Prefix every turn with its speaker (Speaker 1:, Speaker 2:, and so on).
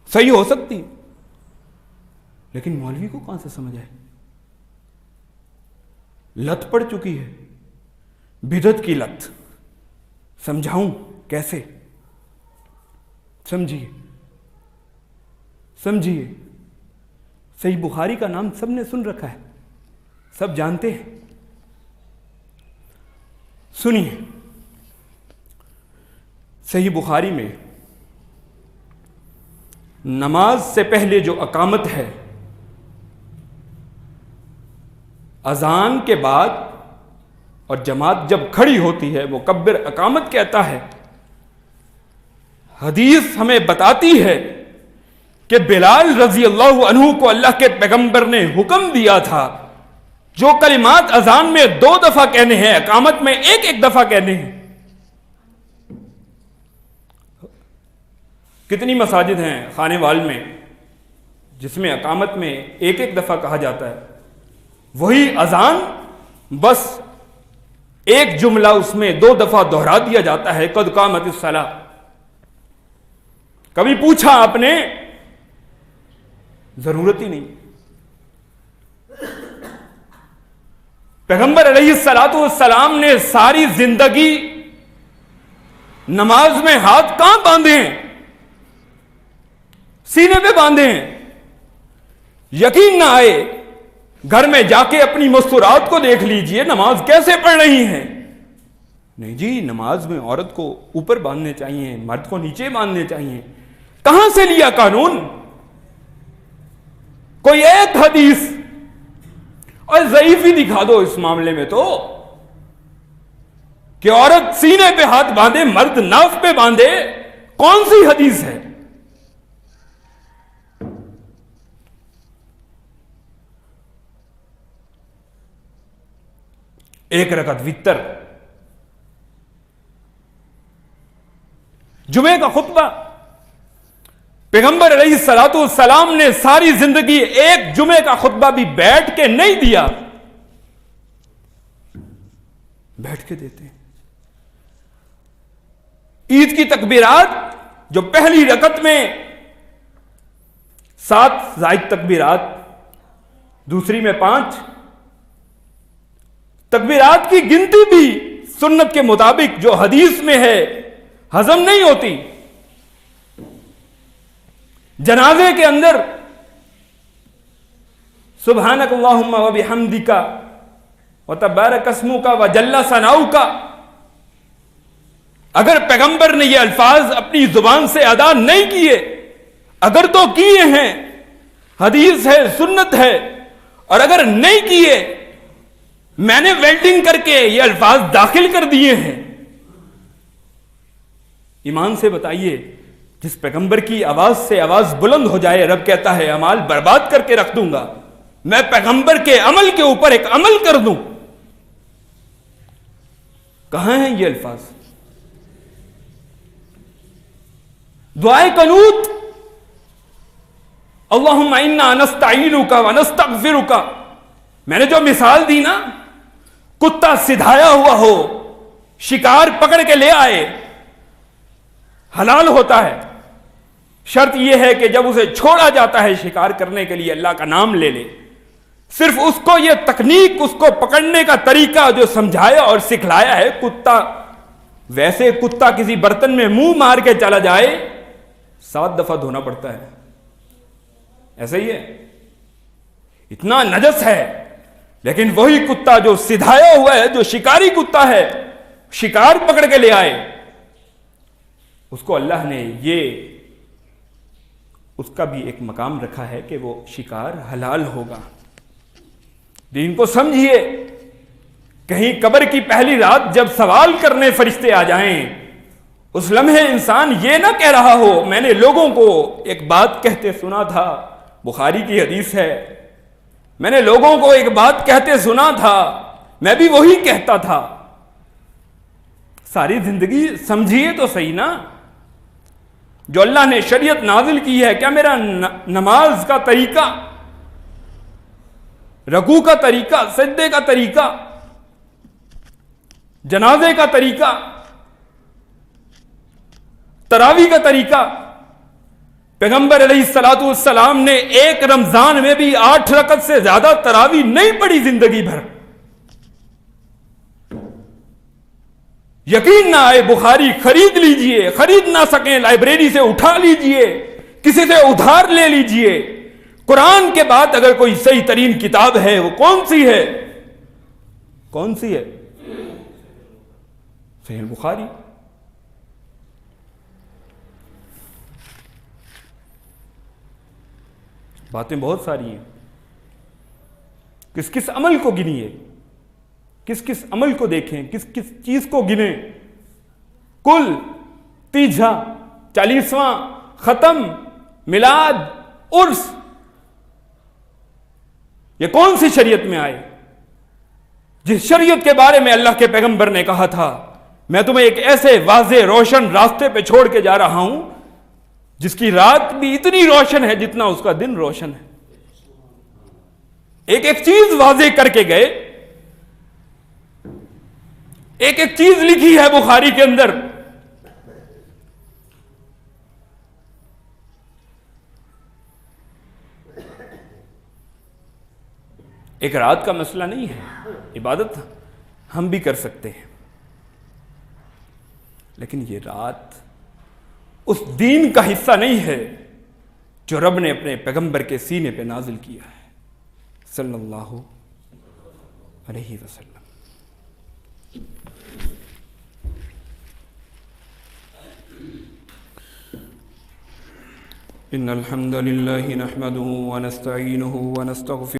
Speaker 1: सही हो सकती, लेकिन मौलवी को कौन सा समझ आए? लत पड़ चुकी है, बिदअत की लत। समझाऊं कैसे? समझिए, समझिए। सही बुखारी का नाम सबने सुन रखा है, सब जानते हैं। सुनिए, सही बुखारी में नमाज से पहले जो अकामत है, अजान के बाद और जमात जब खड़ी होती है वो कब्बिर अकामत कहता है। हदीस हमें बताती है कि बिलाल रजी अल्लाह अन्हु को अल्लाह के पैगंबर ने हुक्म दिया था, जो कलिमात अजान में 2 दफा कहने हैं, अकामत में 1-1 दफा कहने हैं। कितनी मसाजिद हैं खानेवाल में जिसमें अकामत में 1-1 दफा कहा जाता है, वही अजान बस 1 जुमला उसमें 2 दफा दोहरा दिया जाता है, कद कामतिस सला। कभी पूछा आपने? जरूरत ही नहीं। पैगंबर अलैहिस्सलातु वस्सलाम ने सारी जिंदगी नमाज में हाथ कहां बांधे हैं? सीने पे बांधे हैं। यकीन ना आए, घर में जाके अपनी मस्तूरात को देख लीजिए, नमाज कैसे पढ़ रही हैं। नहीं जी, नमाज में औरत को ऊपर बांधने चाहिए, मर्द को नीचे बांधने चाहिए। कहां से लिया कानून? कोई एक हदीस और ज़ईफ ही दिखा दो इस मामले में तो, कि औरत सीने पे हाथ बांधे, मर्द नाफ पे बांधे। कौन सी हदीस है? एक रकत वितर, जुमे का खुतबा। पैगंबर अलैहिस्सलातु वस्सलाम ने सारी जिंदगी एक जुमे का खुतबा भी बैठ के नहीं दिया। बैठ के देते हैं। ईद की तकबीरात जो पहली रकत में 7 जायद तकबीरात, दूसरी में 5 तकबीरात की गिनती भी सुन्नत के मुताबिक जो हदीस में है हजम नहीं होती। जनाजे के अंदर सुब्हानक अल्लाहुम्मा व बिहम्दिका व तबारक अस्मुका व जल्ला सनाउका, अगर पैगंबर ने ये अल्फाज अपनी जुबान से अदा नहीं किए, अगर तो किए हैं, हदीस है, सुन्नत है, और अगर नहीं किए, मैंने वेल्डिंग करके ये अल्फाज दाखिल कर दिए हैं। ईमान से बताइए, जिस पैगंबर की आवाज से आवाज बुलंद हो जाए, रब कहता है अमाल बर्बाद करके रख दूंगा, मैं पैगंबर के अमल के ऊपर एक अमल कर दूं। कहां हैं ये अल्फाज? दुआए कनूत, अल्लाहुम्मा इन्ना नस्तईनुका व नस्तगफिरुका। मैंने जो मिसाल दी ना, कुत्ता सिधाया हुआ हो, शिकार पकड़ के ले आए, हलाल होता है। शर्त यह है कि जब उसे छोड़ा जाता है शिकार करने के लिए, अल्लाह का नाम ले ले। सिर्फ उसको यह तकनीक, उसको पकड़ने का तरीका जो समझाया और सिखलाया है, कुत्ता वैसे कुत्ता किसी बर्तन में मुंह मार के चला जाए 7 दफा धोना पड़ता है। ऐसे ही है, इतना नजस है। लेकिन वही कुत्ता जो सिधाया हुआ है, जो शिकारी कुत्ता है, शिकार पकड़ के ले आए, उसको अल्लाह ने ये उसका भी एक मकाम रखा है कि वो शिकार हलाल होगा। दीन को समझिए। कहीं कब्र की पहली रात जब सवाल करने फरिश्ते आ जाएं, उस लम्हे इंसान ये ना कह रहा हो, मैंने लोगों को एक बात कहते सुना था, बुखारी की हदीस है, मैंने लोगों को एक बात कहते सुना था, मैं भी वही कहता था। सारी जिंदगी समझिए तो सही ना, जो अल्लाह ने शरीयत नाजिल की है। क्या मेरा नमाज का तरीका, रकू का तरीका, सजदे का तरीका, जनाजे का तरीका, तरावी का तरीका, पैगंबर अलैहिस्सलातु वस्सलाम ने एक रमजान में भी 8 रकत से ज्यादा तरावी नहीं पढ़ी जिंदगी भर। यकीन ना आए बुखारी खरीद लीजिए, खरीद ना सकें लाइब्रेरी से उठा लीजिए, किसी से उधार ले लीजिए। कुरान के बाद अगर कोई सही तरीन किताब है वो कौन सी है? कौन सी है? सही बुखारी। बातें बहुत सारी हैं, किस किस अमल को गिनिए, किस किस अमल को देखें, किस किस चीज को गिने। कुल, तीजा, 40वां, खत्म, मिलाद, उर्स, ये कौन सी शरीयत में आए? जिस शरीयत के बारे में अल्लाह के पैगंबर ने कहा था मैं तुम्हें एक ऐसे वाज़े रोशन रास्ते पे छोड़ के जा रहा हूं जिसकी रात भी इतनी रोशन है जितना उसका दिन रोशन है। एक एक चीज वाज़े करके गए, एक एक चीज लिखी है बुखारी के अंदर। एक रात का मसला नहीं है, इबादत हम भी कर सकते हैं, लेकिन ये रात उस दीन का हिस्सा नहीं है जो रब ने अपने पैगंबर के सीने पे नाजिल किया है सल्लल्लाहु अलैहि वसल्लम। इन्नल हम्दलिल्लाहि नहमदुहु व नस्तईनुहु व नस्तगफिरुहु